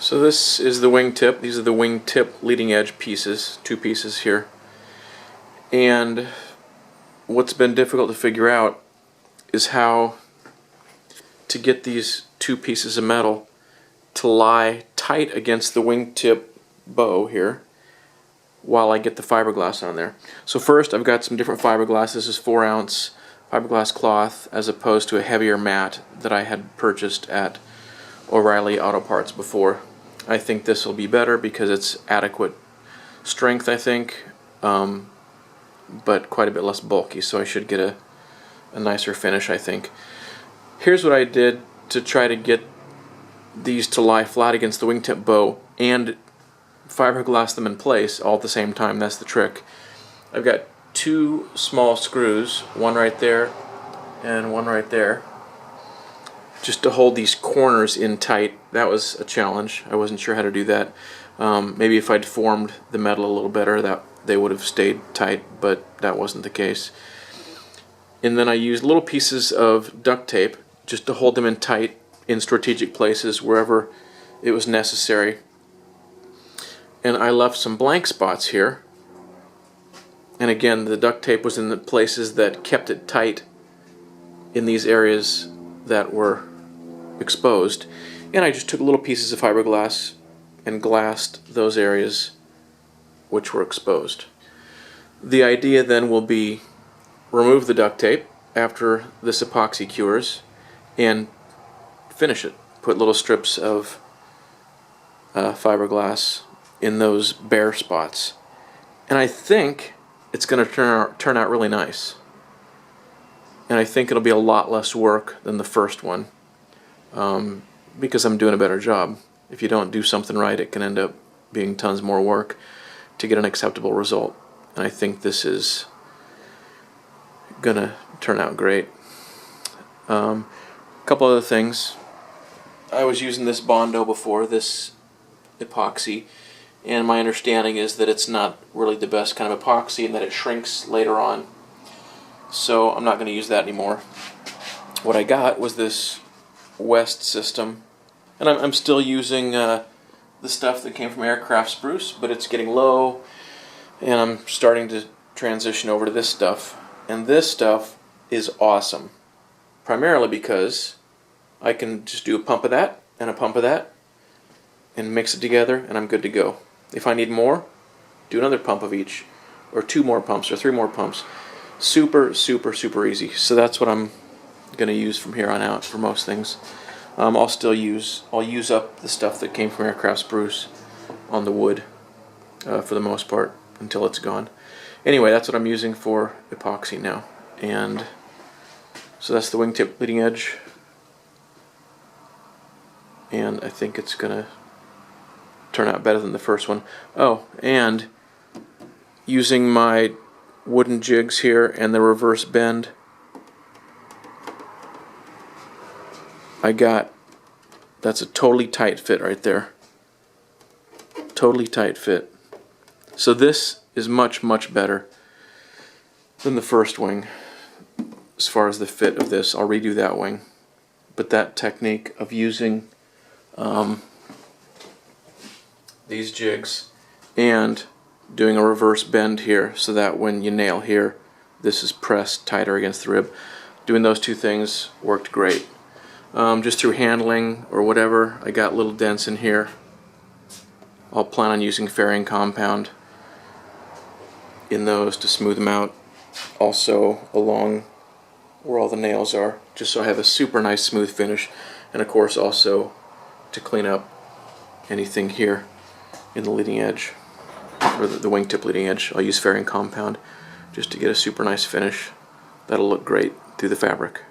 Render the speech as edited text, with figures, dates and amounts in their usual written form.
So this is the wingtip. These are the wingtip leading edge pieces, two pieces here. And what's been difficult to figure out is how to get these two pieces of metal to lie tight against the wingtip bow here while I get the fiberglass on there. So first I've got some different fiberglass. This is 4-ounce fiberglass cloth as opposed to a heavier mat that I had purchased at O'Reilly Auto Parts before. I think this will be better because it's adequate strength, I think, but quite a bit less bulky, so I should get a nicer finish, I think. Here's what I did to try to get these to lie flat against the wingtip bow and fiberglass them in place all at the same time. That's the trick. I've got two small screws, one right there and one right there, just to hold these corners in tight. That was a challenge. I wasn't sure how to do that. Maybe if I'd formed the metal a little better, that they would have stayed tight, but that wasn't the case. And then I used little pieces of duct tape just to hold them in tight in strategic places wherever it was necessary. And I left some blank spots here. And again, the duct tape was in the places that kept it tight in these areas that were exposed. And I just took little pieces of fiberglass and glassed those areas which were exposed. The idea then will be remove the duct tape after this epoxy cures and finish it. Put little strips of fiberglass in those bare spots. And I think it's going to turn out really nice. And I think it'll be a lot less work than the first one because I'm doing a better job. If you don't do something right, it can end up being tons more work to get an acceptable result. And I think this is going to turn out great. A couple other things. I was using this Bondo before, this epoxy, and my understanding is that it's not really the best kind of epoxy and that it shrinks later on. So I'm not going to use that anymore. What I got was this West system, and I'm still using the stuff that came from Aircraft Spruce, but it's getting low, and I'm starting to transition over to this stuff. And this stuff is awesome, primarily because I can just do a pump of that and a pump of that and mix it together, and I'm good to go. If I need more, do another pump of each, or 2 more pumps, or 3 more pumps. Super, super, super easy. So that's what I'm going to use from here on out for most things. I'll use up the stuff that came from Aircraft Spruce on the wood for the most part until it's gone. Anyway, that's what I'm using for epoxy now. And so that's the wingtip leading edge. And I think it's going to turn out better than the first one. Oh, and using my wooden jigs here and the reverse bend, that's a totally tight fit right there. Totally tight fit. So this is much, much better than the first wing as far as the fit of this. I'll redo that wing. But that technique of using these jigs and doing a reverse bend here so that when you nail here, this is pressed tighter against the rib. Doing those two things worked great. Just through handling or whatever, I got little dents in here. I'll plan on using fairing compound in those to smooth them out. Also along where all the nails are, just so I have a super nice smooth finish. And of course also to clean up anything here in the leading edge, or the wingtip leading edge. I'll use fairing compound just to get a super nice finish that'll look great through the fabric.